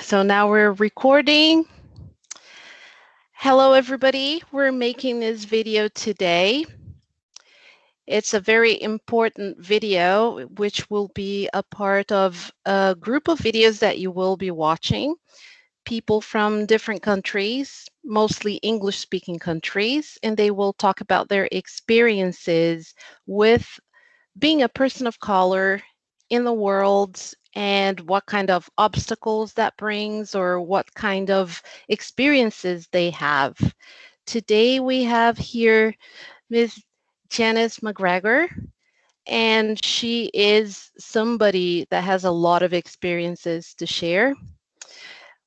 So now we're recording. Hello, everybody. We're making this video today. It's a very important video, which will be a part of a group of videos that you will be watching. People from different countries, mostly English-speaking countries, and they will talk about their experiences with being a person of color in the world and what kind of obstacles that brings or what kind of experiences they have. Today we have here Miss Janice Macgregor, and she is somebody that has a lot of experiences to share.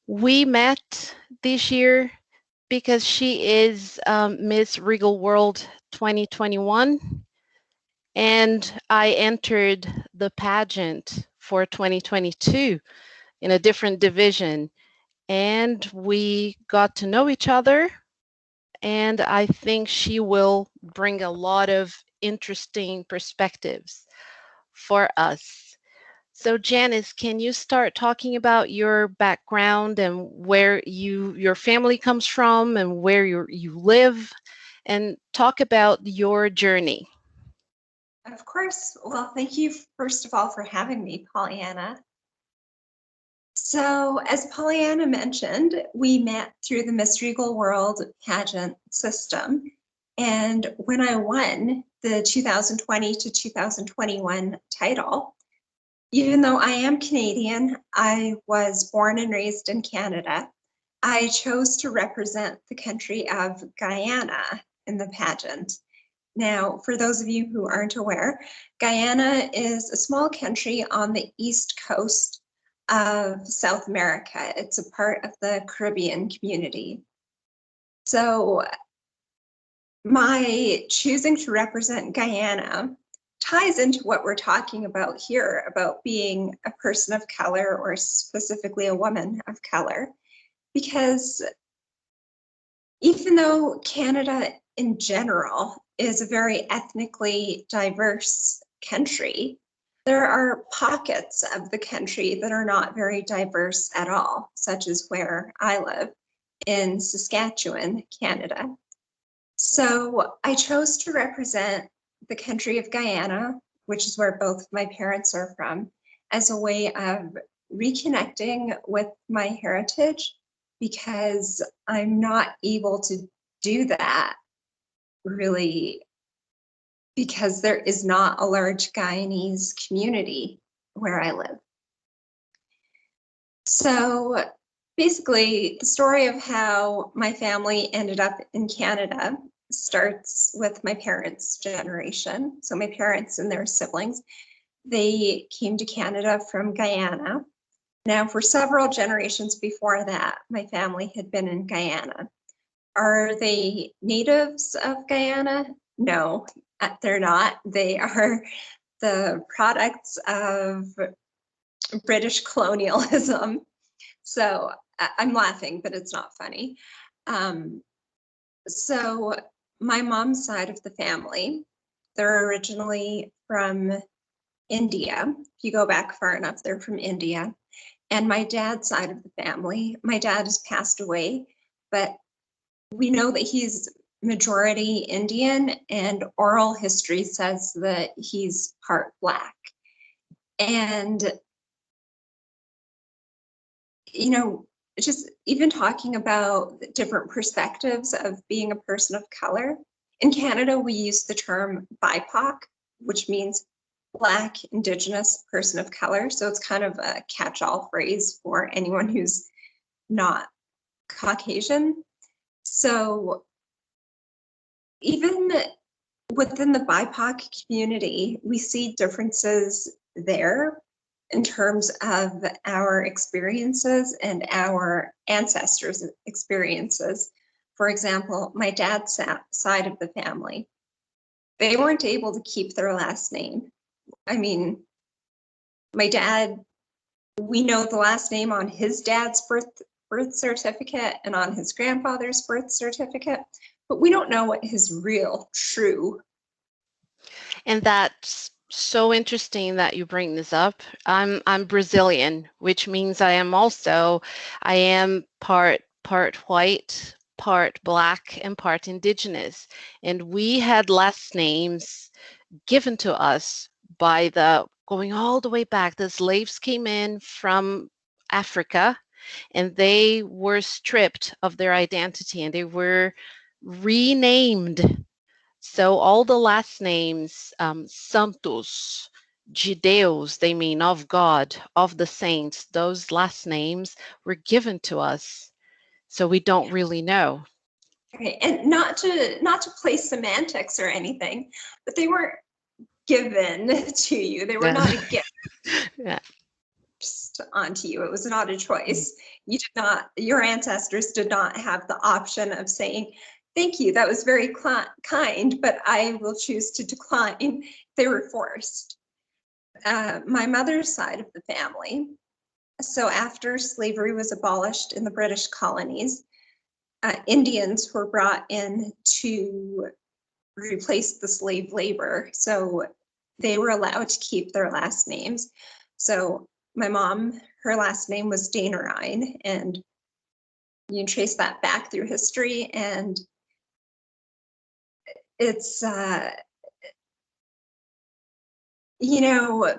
We met this year because she is Miss Regal World 2021. And I entered the pageant for 2022 in a different division. And we got to know each other. And I think she will bring a lot of interesting perspectives for us. So Janice, can you start talking about your background and where your family comes from and where you live, and talk about your journey? Of course. Well, thank you, first of all, for having me, Pollyanna. So, as Pollyanna mentioned, we met through the Miss Regal World pageant system. And when I won the 2020 to 2021 title, even though I am Canadian, I was born and raised in Canada. I chose to represent the country of Guyana in the pageant. Now, for those of you who aren't aware, Guyana is a small country on the east coast of South America. It's a part of the Caribbean community. So my choosing to represent Guyana ties into what we're talking about here, about being a person of color, or specifically a woman of color, because even though Canada in general is a very ethnically diverse country, there are pockets of the country that are not very diverse at all, such as where I live in Saskatchewan, Canada. So I chose to represent the country of Guyana, which is where both my parents are from, as a way of reconnecting with my heritage, because I'm not able to do that really, because there is not a large Guyanese community where I live. So basically, the story of how my family ended up in Canada starts with my parents' generation. So my parents and their siblings, they came to Canada from Guyana. Now, for several generations before that, my family had been in Guyana. Are they natives of Guyana? No, they're not. They are the products of British colonialism. So I'm laughing, but it's not funny. So my mom's side of the family, they're originally from India. If you go back far enough, they're from India. And my dad's side of the family, my dad has passed away, but we know that he's majority Indian, and oral history says that he's part Black. And, you know, just even talking about the different perspectives of being a person of color. In Canada, we use the term BIPOC, which means Black, Indigenous, person of color. So it's kind of a catch-all phrase for anyone who's not Caucasian. So even within the BIPOC community, we see differences there in terms of our experiences and our ancestors' experiences. For example, my dad's side of the family, they weren't able to keep their last name. I mean, my dad, we know the last name on his dad's birth certificate and on his grandfather's birth certificate, but we don't know what his real, true. And that's so interesting that you bring this up. I'm Brazilian, which means I am part white, part black, and part indigenous. And we had last names given to us by the going all the way back. The slaves came in from Africa and they were stripped of their identity and they were renamed. So all the last names, Santos, de Deus, they mean of God, of the saints, those last names were given to us. So we don't really know. Right. And not to play semantics or anything, but they weren't given to you. They were Yeah. not a gift Yeah. onto you. It was not a choice. You did not, your ancestors did not have the option of saying, thank you, that was very kind, but I will choose to decline. They were forced. My mother's side of the family, so after slavery was abolished in the British colonies, Indians were brought in to replace the slave labor. So they were allowed to keep their last names. So my mom, her last name was Danarine, and you can trace that back through history. And it's, you know,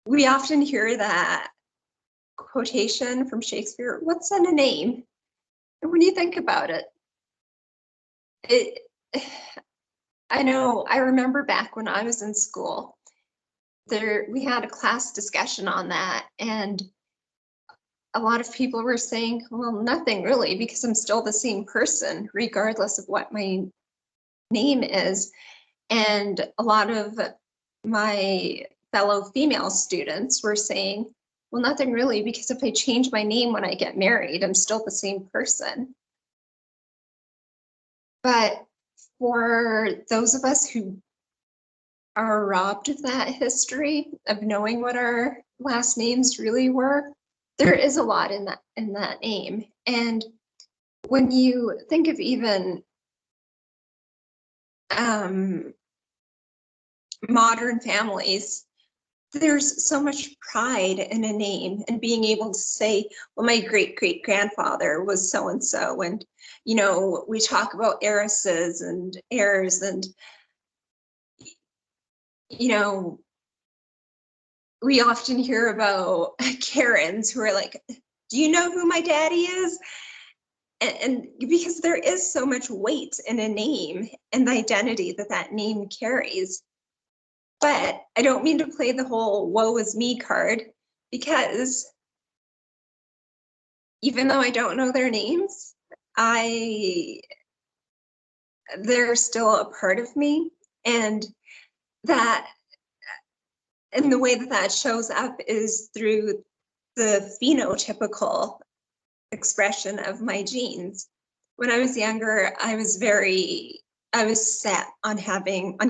we often hear that quotation from Shakespeare, what's in a name? And when you think about it, it, I know, I remember back when I was in school, we had a class discussion on that, and a lot of people were saying, well, nothing really, because I'm still the same person, regardless of what my name is. And a lot of my fellow female students were saying, well, nothing really, because if I change my name when I get married, I'm still the same person. But for those of us who are robbed of that history, of knowing what our last names really were, there is a lot in that name. And when you think of even modern families, there's so much pride in a name and being able to say, well, my great great grandfather was so and so. And, you know, we talk about heiresses and heirs, and, you know, we often hear about Karens who are like, do you know who my daddy is? And because there is so much weight in a name and the identity that that name carries. But I don't mean to play the whole woe is me card, because even though I don't know their names, they're still a part of me. And that, and the way that that shows up is through the phenotypical expression of my genes. When I was younger, I was set on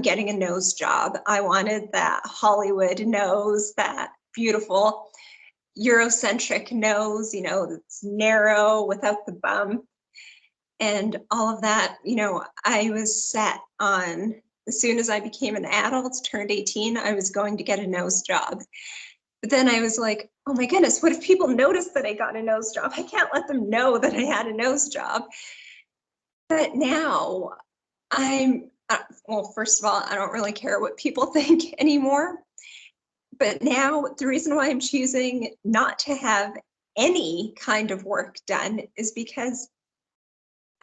getting a nose job. I wanted that Hollywood nose, that beautiful Eurocentric nose, you know, that's narrow without the bump and all of that. You know, I was set on, as soon as I became an adult, turned 18, I was going to get a nose job. But then I was like, oh my goodness, what if people notice that I got a nose job? I can't let them know that I had a nose job. But now well, first of all, I don't really care what people think anymore. But now the reason why I'm choosing not to have any kind of work done is because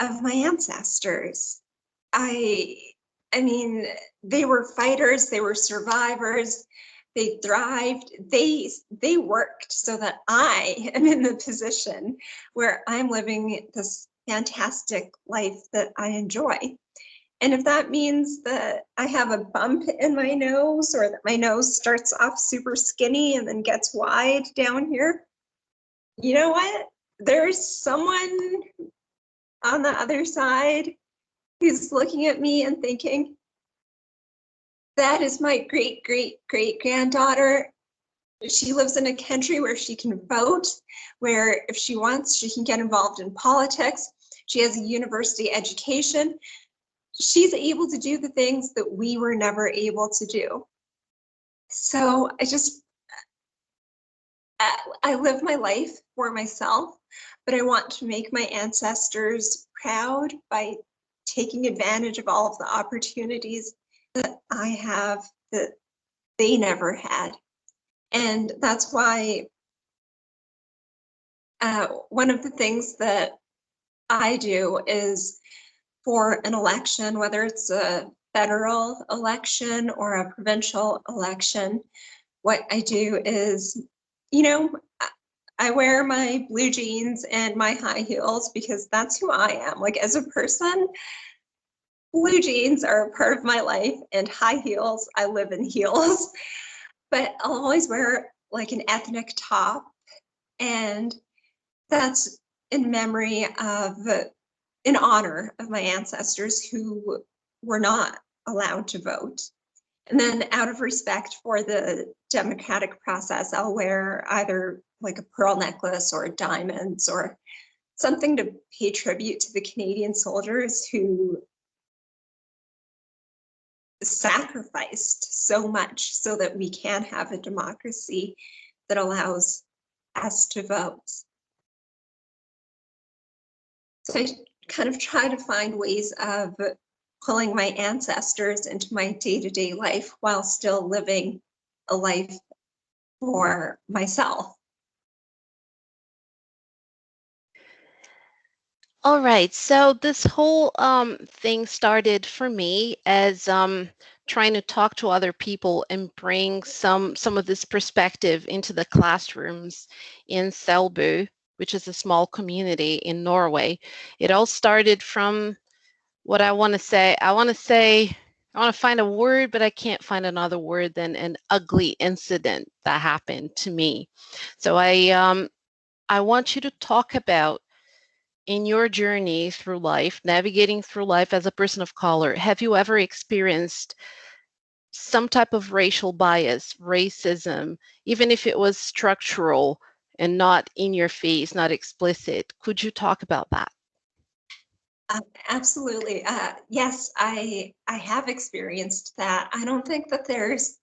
of my ancestors. I mean, they were fighters, they were survivors, they thrived, they worked so that I am in the position where I'm living this fantastic life that I enjoy. And if that means that I have a bump in my nose, or that my nose starts off super skinny and then gets wide down here, you know what? There's someone on the other side who's looking at me and thinking, that is my great great great granddaughter. She lives in a country where she can vote, where if she wants, she can get involved in politics. She has a university education. She's able to do the things that we were never able to do. So I live my life for myself, but I want to make my ancestors proud by taking advantage of all of the opportunities that I have that they never had. And that's why one of the things that I do is for an election, whether it's a federal election or a provincial election, what I do is, you know, I wear my blue jeans and my high heels because that's who I am. Like as a person, blue jeans are a part of my life, and high heels, I live in heels. But I'll always wear like an ethnic top, and that's in memory of, in honor of my ancestors who were not allowed to vote. And then out of respect for the democratic process, I'll wear either like a pearl necklace or diamonds or something to pay tribute to the Canadian soldiers who sacrificed so much so that we can have a democracy that allows us to vote. So I kind of try to find ways of pulling my ancestors into my day-to-day life while still living a life for myself. All right, so this whole thing started for me as trying to talk to other people and bring some of this perspective into the classrooms in Selbu, which is a small community in Norway. It all started from what I want to say. I want to find a word, but I can't find another word than an ugly incident that happened to me. So I want you to talk about in your journey through life, navigating through life as a person of color, have you ever experienced some type of racial bias, racism, even if it was structural and not in your face, not explicit? Could you talk about that? Absolutely. Yes, I have experienced that. I don't think that there's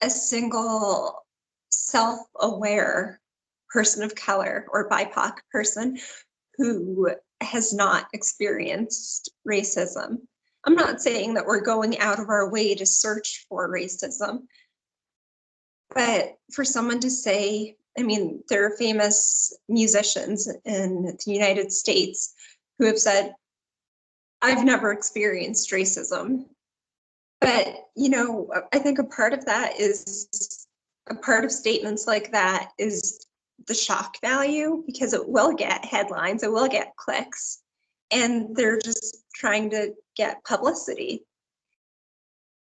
a single self-aware person of color or BIPOC person who has not experienced racism. I'm not saying that we're going out of our way to search for racism, but for someone to say, I mean, there are famous musicians in the United States who have said, I've never experienced racism. But, you know, I think a part of that is a part of statements like that is the shock value, because it will get headlines, it will get clicks, and they're just trying to get publicity.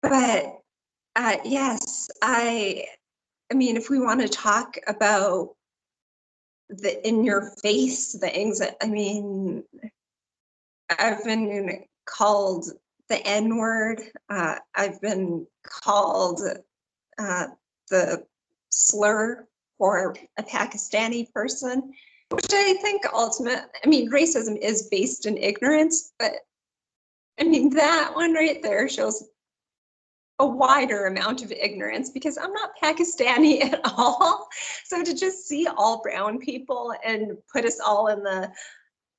But yes, I mean, if we want to talk about the in your face things, I mean, I've been called the N-word. I've been called the slur for a Pakistani person, which I think I mean, racism is based in ignorance, but I mean, that one right there shows a wider amount of ignorance because I'm not Pakistani at all. So to just see all brown people and put us all in the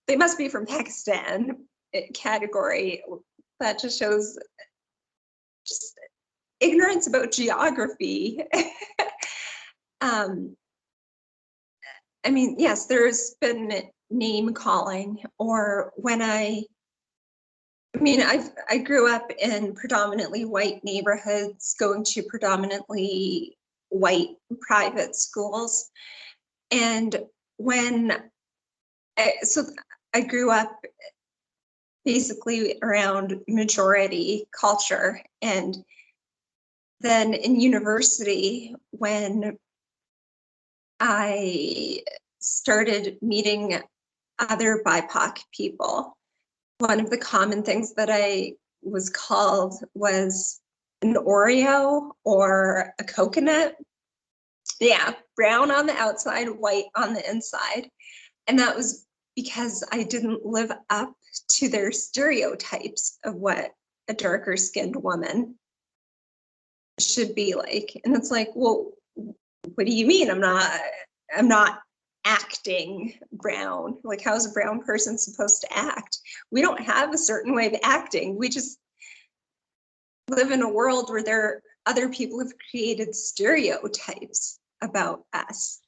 they must be from Pakistan category, that just shows just ignorance about geography. I mean, yes, there's been name calling, or when I grew up in predominantly white neighborhoods, going to predominantly white private schools. And so I grew up basically around majority culture. And then in university, when I started meeting other BIPOC people, one of the common things that I was called was an Oreo or a coconut. Yeah, brown on the outside, white on the inside. And that was because I didn't live up to their stereotypes of what a darker skinned woman should be like. And it's like, well, what do you mean I'm not acting brown? Like, how's a brown person supposed to act? We don't have a certain way of acting. We just live in a world where other people have created stereotypes about us.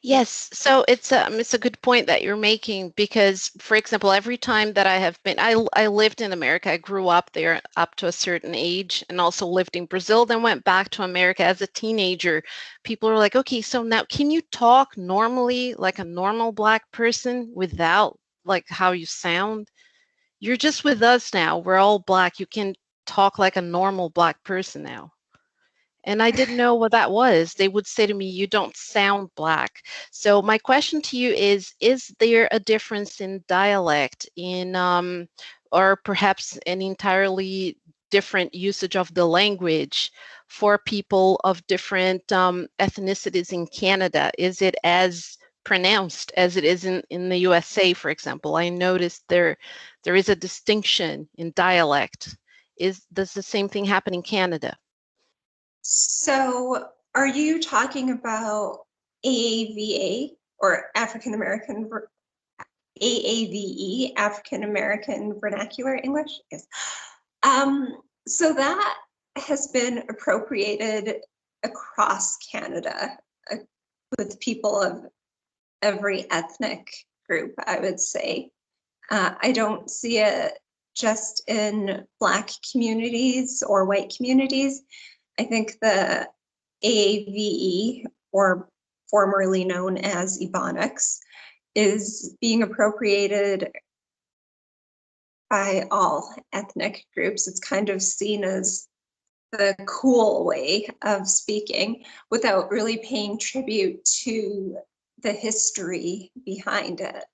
Yes, so it's a good point that you're making because, for example, every time that I have been, I lived in America. I grew up there up to a certain age, and also lived in Brazil. Then went back to America as a teenager. People are like, "Okay, so now can you talk normally like a normal Black person without like how you sound? You're just with us now. We're all Black. You can talk like a normal Black person now." And I didn't know what that was. They would say to me, "You don't sound Black." So my question to you is there a difference in dialect or perhaps an entirely different usage of the language for people of different ethnicities in Canada? Is it as pronounced as it is in the USA, for example? I noticed there is a distinction in dialect. Does the same thing happen in Canada? So are you talking about AAVA or African American AAVE, African American Vernacular English? Yes. So that has been appropriated across Canada with people of every ethnic group, I would say. I don't see it just in Black communities or white communities. I think the AAVE, or formerly known as Ebonics, is being appropriated by all ethnic groups. It's kind of seen as the cool way of speaking without really paying tribute to the history behind it,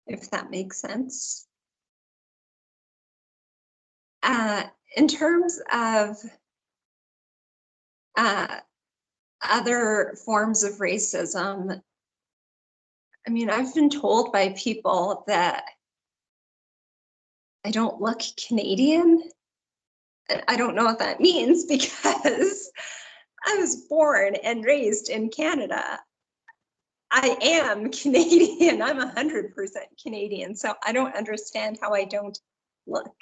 if that makes sense. In terms of other forms of racism, I mean, I've been told by people that I don't look Canadian. And I don't know what that means because I was born and raised in Canada. I am Canadian. I'm 100% Canadian. So I don't understand how I don't look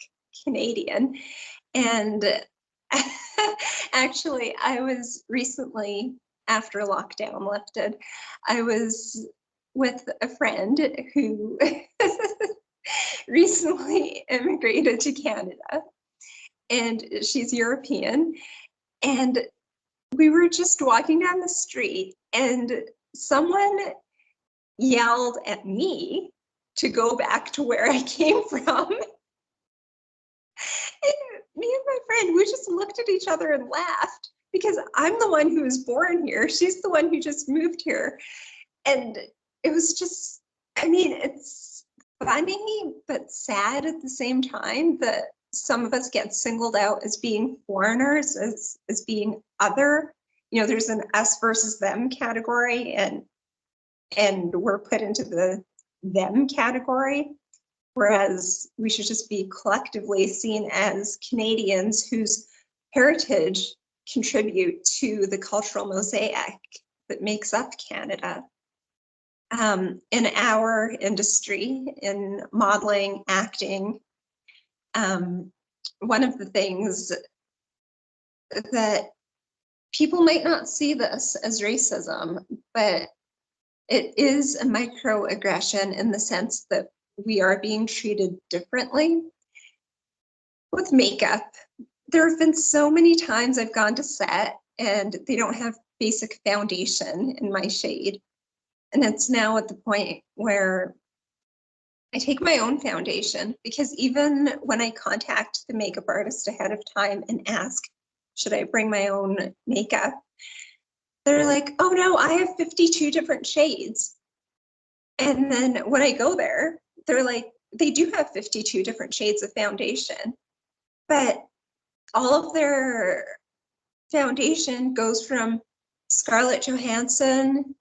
Canadian. And actually, I was recently, after lockdown lifted, I was with a friend who recently immigrated to Canada, and she's European. And we were just walking down the street, and someone yelled at me to go back to where I came from. And me and my friend, we just looked at each other and laughed because I'm the one who was born here. She's the one who just moved here. And it was just, I mean, it's funny but sad at the same time that some of us get singled out as being foreigners, as being other. You know, there's an us versus them category, and we're put into the them category, whereas we should just be collectively seen as Canadians whose heritage contribute to the cultural mosaic that makes up Canada. In our industry, in modeling, acting, one of the things that people might not see this as racism, but it is a microaggression in the sense that we are being treated differently. With makeup, there have been so many times I've gone to set and they don't have basic foundation in my shade. And it's now at the point where I take my own foundation, because even when I contact the makeup artist ahead of time and ask, should I bring my own makeup? They're like, oh no, I have 52 different shades. And then when I go there, they're like, they do have 52 different shades of foundation, but all of their foundation goes from Scarlett Johansson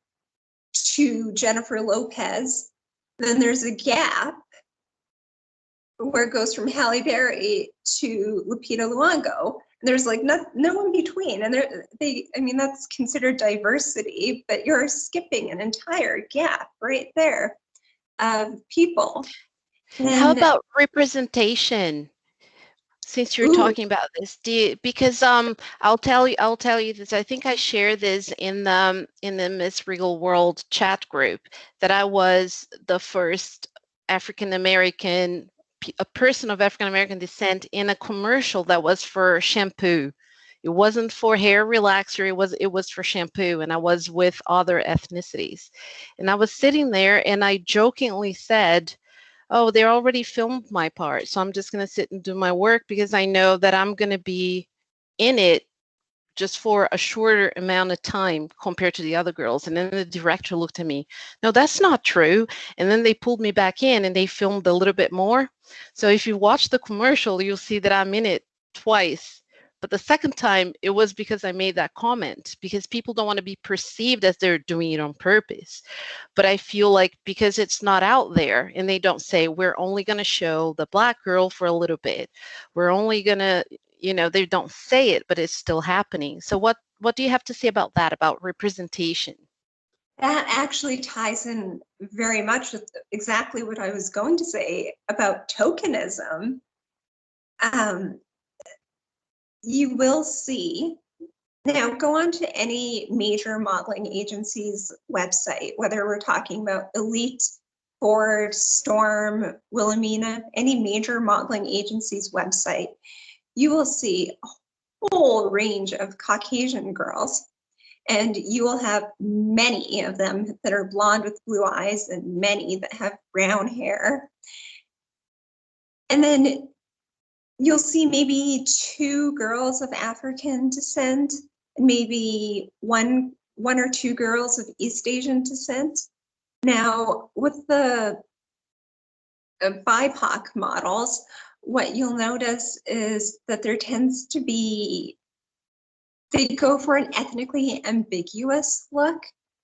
to Jennifer Lopez. Then there's a gap where it goes from Halle Berry to Lupita Nyong'o. There's like no in between, and I mean, that's considered diversity, but you're skipping an entire gap right there of people. How And about representation? Since you're ooh, talking about this, because I'll tell you this. I think I shared this in the Miss Regal World chat group that I was the first African American, a person of African American descent in a commercial that was for shampoo. It wasn't for hair relaxer. It was for shampoo, and I was with other ethnicities, and I was sitting there, and I jokingly said, oh, they already filmed my part, so I'm just going to sit and do my work because I know that I'm going to be in it just for a shorter amount of time compared to the other girls. And then the director looked at me, no, that's not true. And then they pulled me back in and they filmed a little bit more. So if you watch the commercial, you'll see that I'm in it twice. But the second time, it was because I made that comment, because people don't want to be perceived as they're doing it on purpose. But I feel like because it's not out there and they don't say, we're only going to show the Black girl for a little bit, we're only going to, they don't say it, but it's still happening. So what do you have to say about that, about representation? that actually ties in very much with exactly what I was going to say about tokenism. Um, you will see. Now, go on to any major modeling agency's website, whether we're talking about Elite, Ford, Storm, Wilhelmina, any major modeling agency's website, you will see a whole range of Caucasian girls. And you will have many of them that are blonde with blue eyes and many that have brown hair. And then you'll see maybe two girls of African descent, maybe one or two girls of East Asian descent. Now, with the BIPOC models, what you'll notice is that there tends to be, they go for an ethnically ambiguous look.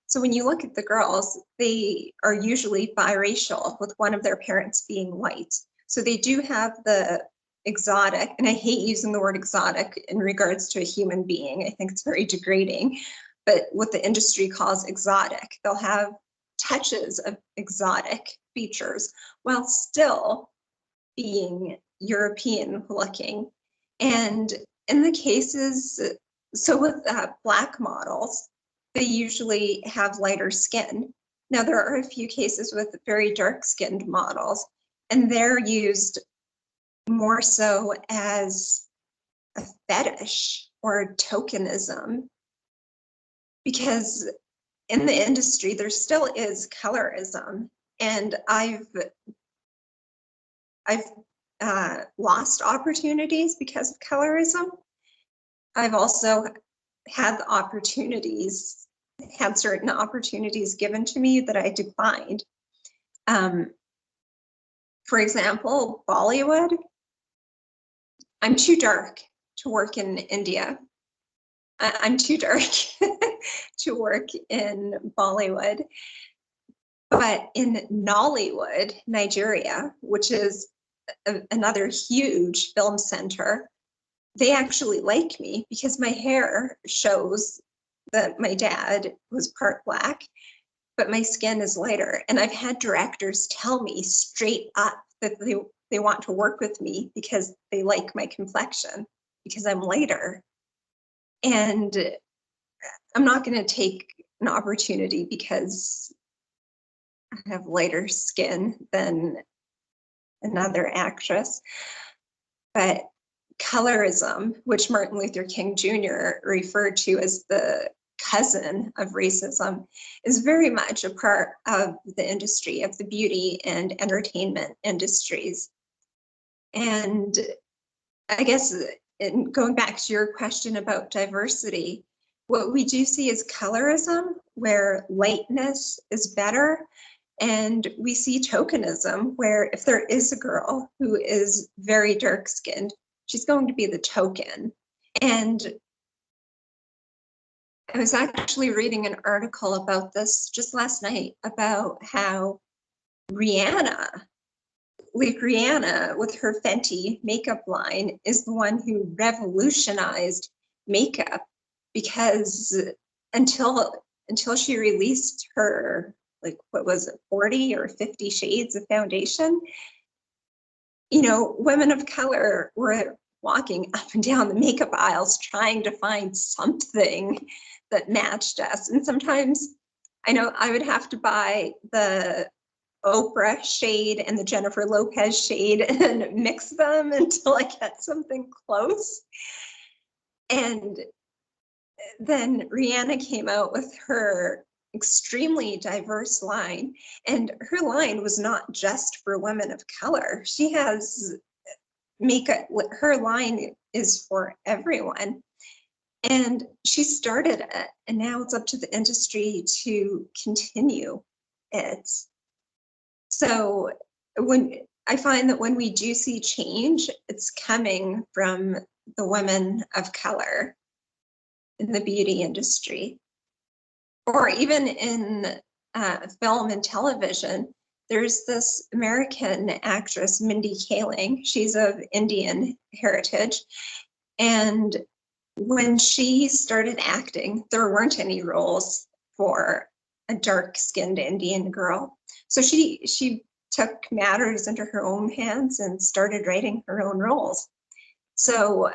So when you look at the girls, they are usually biracial, with one of their parents being white. So they do have the exotic, and I hate using the word exotic in regards to a human being. I think it's very degrading, but what the industry calls exotic, they'll have touches of exotic features while still being European looking. And in the cases, so with Black models, they usually have lighter skin. Now, there are a few cases with very dark skinned models, and they're used more so as a fetish or tokenism, because in the industry, there still is colorism. And I've lost opportunities because of colorism. I've also had certain opportunities given to me that I declined. For example, Bollywood, I'm too dark to work in India. I'm too dark to work in Bollywood. But in Nollywood, Nigeria, which is another huge film center, they actually like me because my hair shows that my dad was part Black, but my skin is lighter. And I've had directors tell me straight up that they want to work with me because they like my complexion, because I'm lighter. And I'm not going to take an opportunity because I have lighter skin than another actress. But colorism, which Martin Luther King Jr. referred to as the cousin of racism, is very much a part of the industry, of the beauty and entertainment industries. And I guess, going back to your question about diversity, what we do see is colorism, where lightness is better. And we see tokenism, where if there is a girl who is very dark skinned, she's going to be the token. And I was actually reading an article about this just last night, about how Rihanna like Rihanna with her Fenty makeup line is the one who revolutionized makeup, because until she released her, like, what was it, 40 or 50 shades of foundation, you know, women of color were walking up and down the makeup aisles trying to find something that matched us. And sometimes I know I would have to buy the Oprah shade and the Jennifer Lopez shade and mix them until I get something close. And then Rihanna came out with her extremely diverse line, and her line was not just for women of color. She has makeup, her line is for everyone. And she started it, and now it's up to the industry to continue it. So when I find that when we do see change, it's coming from the women of color in the beauty industry, or even in film and television. There's this American actress, Mindy Kaling. She's of Indian heritage. And when she started acting, there weren't any roles for a dark-skinned Indian girl. So she took matters into her own hands and started writing her own roles. So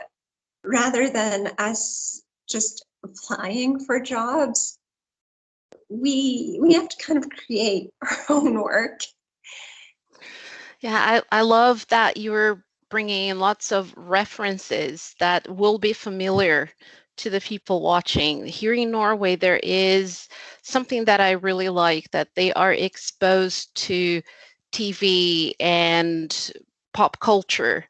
rather than us just applying for jobs, we have to kind of create our own work. Yeah, I love that you're bringing in lots of references that will be familiar to the people watching. Here in Norway, there is something that I really like, that they are exposed to TV and pop culture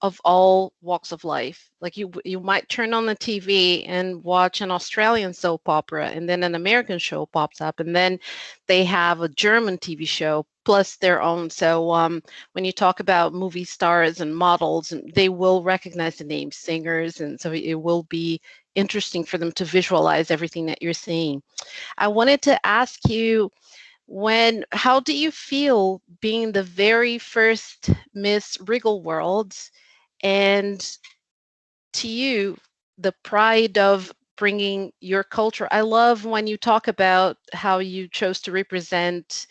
of all walks of life. Like you might turn on the TV and watch an Australian soap opera, and then an American show pops up, and then they have a German TV show plus their own. So when you talk about movie stars and models, they will recognize the name singers, and so it will be interesting for them to visualize everything that you're seeing. I wanted to ask you, how do you feel being the very first Miss Regal World, and to you, the pride of bringing your culture? I love when you talk about how you chose to represent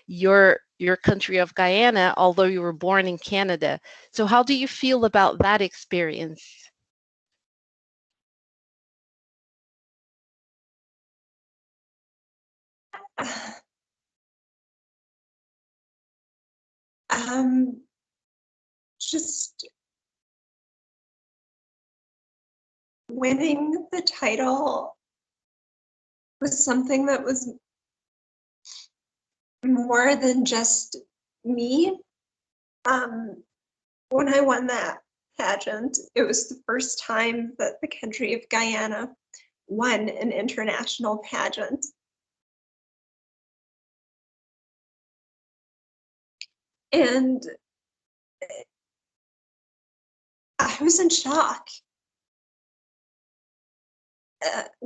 your country of Guyana, although you were born in Canada. So how do you feel about that experience? Just winning the title was something that was more than just me. When I won that pageant, it was the first time that the country of Guyana won an international pageant. And I was in shock.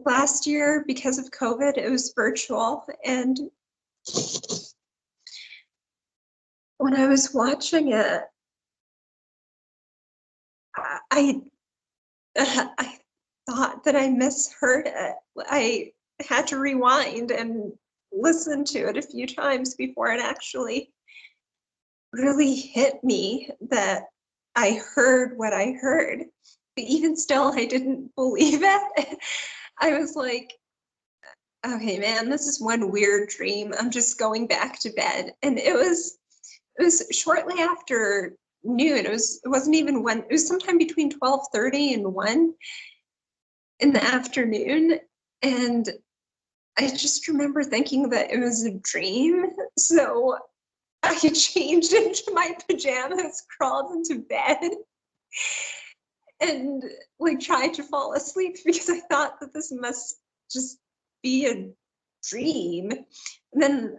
Last year, because of COVID, it was virtual. And when I was watching it, I thought that I misheard it. I had to rewind and listen to it a few times before it actually really hit me that I heard what I heard. But even still, I didn't believe it. I was like, okay, man, this is one weird dream. I'm just going back to bed. And it was shortly after noon. It wasn't even when, it was sometime between 12:30 and 1 in the afternoon. And I just remember thinking that it was a dream. So I changed into my pajamas, crawled into bed, and like tried to fall asleep because I thought that this must just be a dream. And then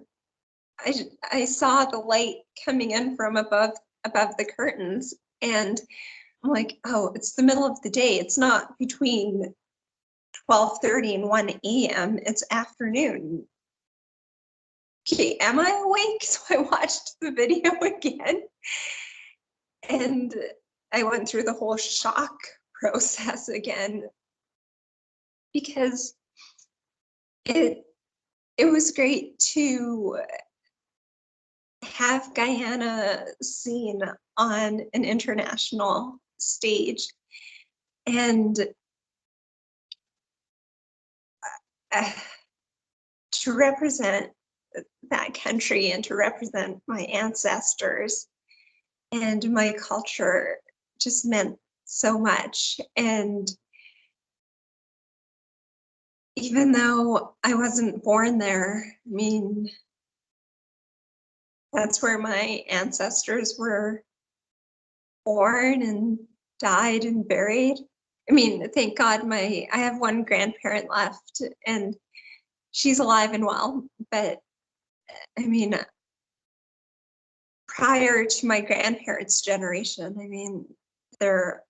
I saw the light coming in from above the curtains, and I'm like, oh, it's the middle of the day. It's not between 12:30 and 1 a.m. It's afternoon. okay, am I awake? So I watched the video again, and I went through the whole shock process again, because it was great to have Guyana seen on an international stage, and uh, to represent that country and to represent my ancestors and my culture just meant so much. And even though I wasn't born there, I mean, that's where my ancestors were born and died and buried. I mean, thank God I have one grandparent left and she's alive and well. But I mean, prior to my grandparents' generation, I mean, they're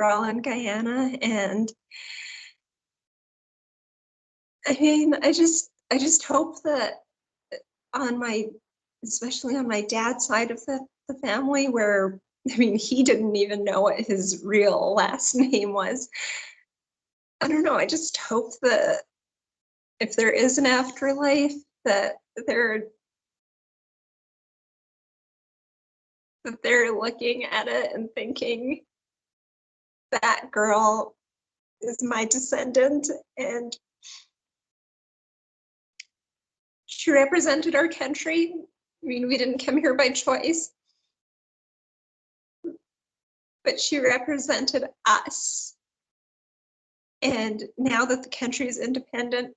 all in Guyana. And I mean, I just hope that on my, especially on my dad's side of the family, where I mean, he didn't even know what his real last name was. I don't know. I just hope that if there is an afterlife, that they're looking at it and thinking that girl is my descendant and she represented our country. I mean, we didn't come here by choice, but she represented us. And now that the country is independent,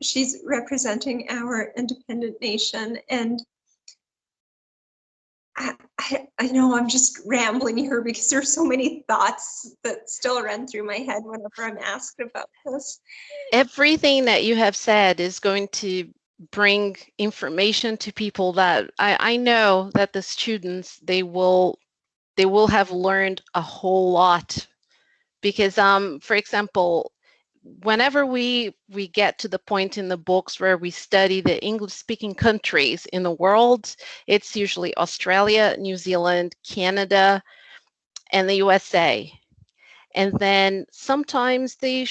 she's representing our independent nation. And I know I'm just rambling here because there's so many thoughts that still run through my head whenever I'm asked about this. Everything that you have said is going to bring information to people that I know that the students, they will have learned a whole lot. Because for example, whenever we get to the point in the books where we study the English speaking countries in the world, it's usually Australia, New Zealand, Canada, and the USA. And then sometimes they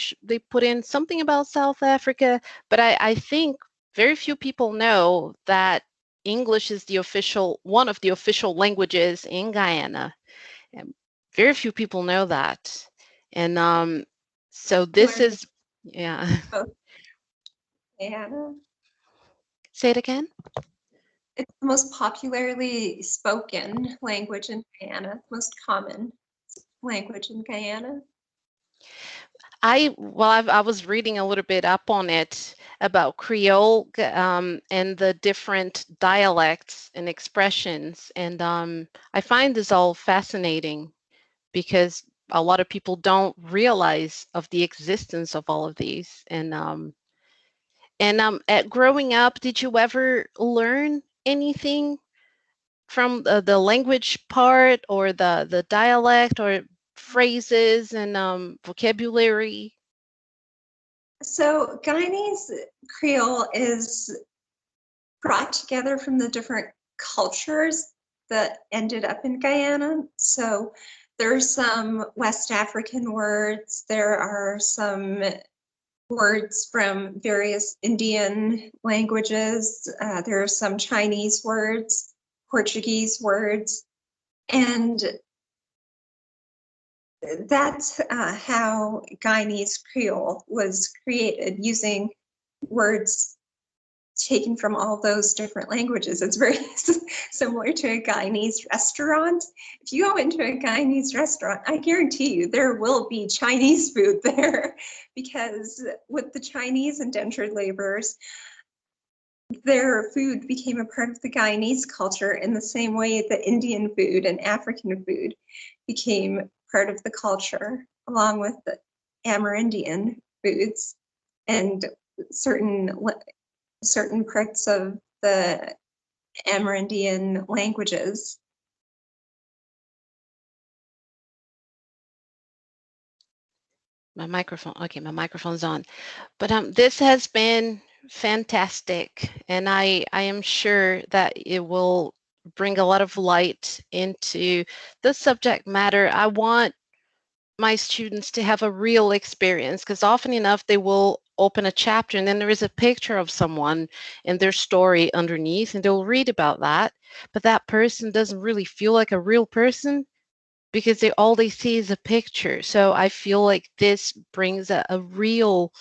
put in something about South Africa, but I think very few people know that English is one of the official languages in Guyana. And very few people know that. And so this is, yeah. Guyana. Say it again. It's the most popularly spoken language in Guyana, most common language in Guyana. I was reading a little bit up on it about Creole and the different dialects and expressions, and I find this all fascinating because a lot of people don't realize of the existence of all of these. And at growing up, did you ever learn anything from the language part or the dialect or phrases and vocabulary? So Guyanese Creole is brought together from the different cultures that ended up in Guyana. So there's some West African words, there are some words from various Indian languages, there are some Chinese words, Portuguese words, and that's how Guyanese Creole was created, using words taken from all those different languages. It's very similar to a Guyanese restaurant. If you go into a Guyanese restaurant, I guarantee you there will be Chinese food there, because with the Chinese indentured laborers, their food became a part of the Guyanese culture in the same way that Indian food and African food became part of the culture, along with the Amerindian foods and certain parts of the Amerindian languages. My microphone's on. But this has been fantastic. And I am sure that it will bring a lot of light into the subject matter. I want my students to have a real experience, because often enough they will open a chapter and then there is a picture of someone and their story underneath, and they'll read about that, but that person doesn't really feel like a real person because all they see is a picture. So I feel like this brings a real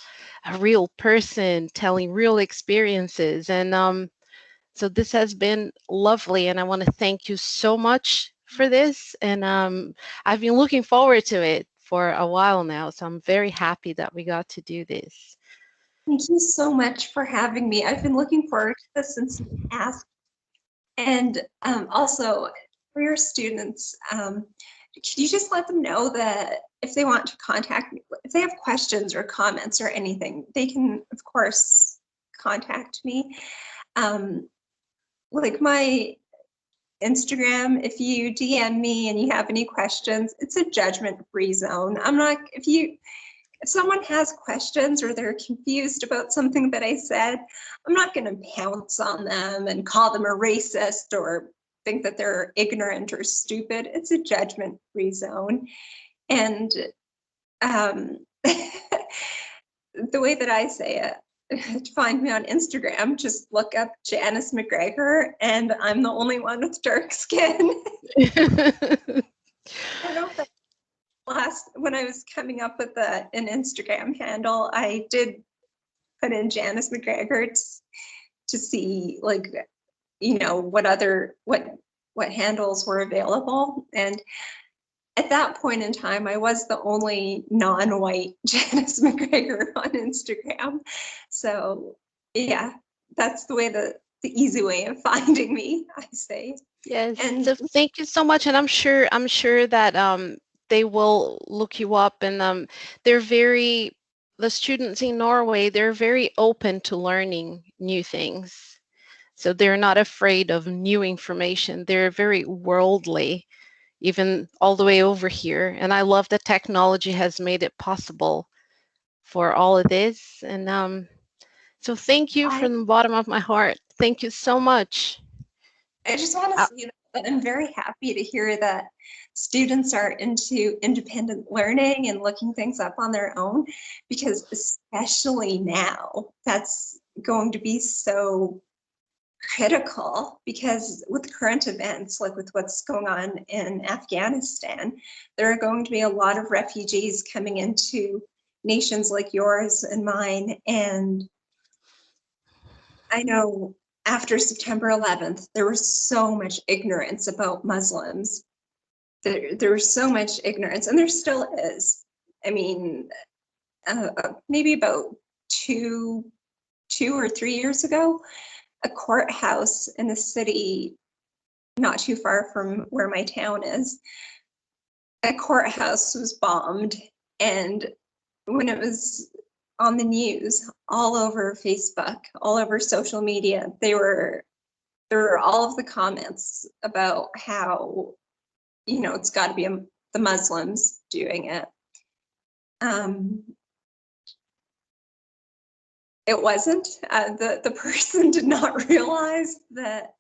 person telling real experiences. And so this has been lovely, and I want to thank you so much for this. And I've been looking forward to it for a while now, so I'm very happy that we got to do this. Thank you so much for having me. I've been looking forward to this since you asked. And also, for your students, could you just let them know that if they want to contact me, if they have questions or comments or anything, they can, of course, contact me. Like my Instagram, if you DM me and you have any questions, it's a judgment-free zone. I'm not, if someone has questions or they're confused about something that I said, I'm not going to pounce on them and call them a racist or think that they're ignorant or stupid. It's a judgment-free zone. And the way that I say it, to find me on Instagram, just look up Janice Macgregor, and I'm the only one with dark skin. I don't know if that when I was coming up with an Instagram handle, I did put in Janice Macgregor to see, like, you know, what handles were available. And at that point in time, I was the only non-white Janice Macgregor on Instagram. So yeah, that's the easy way of finding me, I say. Yes. And So thank you so much, and I'm sure that they will look you up, and they're very the students in Norway, they're very open to learning new things. So they're not afraid of new information. They're very worldly, even all the way over here. And I love that technology has made it possible for all of this. And so thank you I from the bottom of my heart. Thank you so much. I just want to Uh, say that I'm very happy to hear that students are into independent learning and looking things up on their own, because especially now, that's going to be so critical, because with current events, like with what's going on in Afghanistan, there are going to be a lot of refugees coming into nations like yours and mine. And I know after September 11th, there was so much ignorance about Muslims. There was so much ignorance, and there still is. I mean, maybe about two or 3 years ago, a courthouse in a city not too far from where my town is, a courthouse was bombed. And when it was on the news, all over Facebook, all over social media, there were all of the comments about how, you know, it's got to be the Muslims doing it. It wasn't. The person did not realize that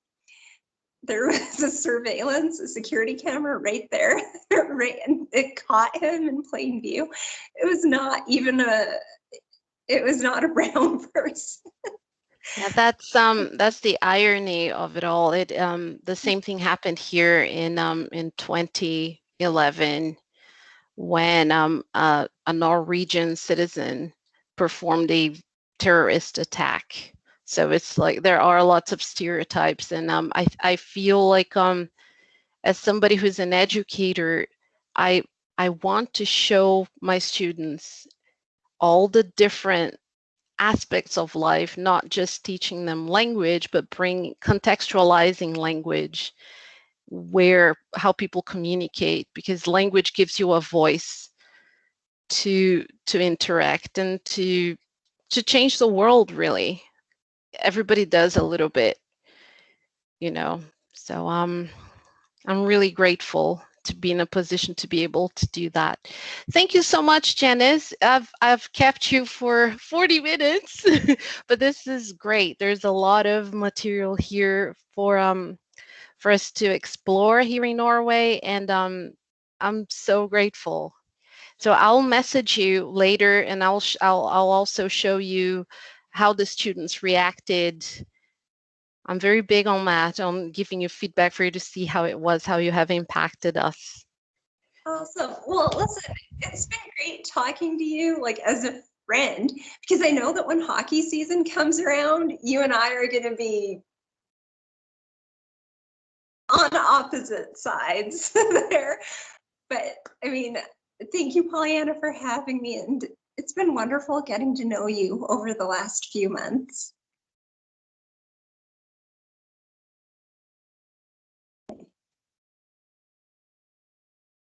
there was a security camera right there, right, and it caught him in plain view. It was not a brown person. Yeah, that's the irony of it all. The same thing happened here in 2011 when a Norwegian citizen performed a terrorist attack. So it's like there are lots of stereotypes, and I feel like as somebody who's an educator, I I want to show my students all the different aspects of life, not just teaching them language, but bring contextualizing language where how people communicate, because language gives you a voice to interact and to change the world, really. Everybody does a little bit, you know. So I'm really grateful to be in a position to be able to do that. Thank you so much, Janice. I've kept you for 40 minutes, but this is great. There's a lot of material here for us to explore here in Norway, and I'm so grateful. So I'll message you later, and I'll also show you how the students reacted. I'm very big on that, on giving you feedback for you to see how it was, how you have impacted us. Awesome. Well, listen, it's been great talking to you, like as a friend, because I know that when hockey season comes around, you and I are going to be on opposite sides there. But I mean, thank you, Pollyanna, for having me. And it's been wonderful getting to know you over the last few months.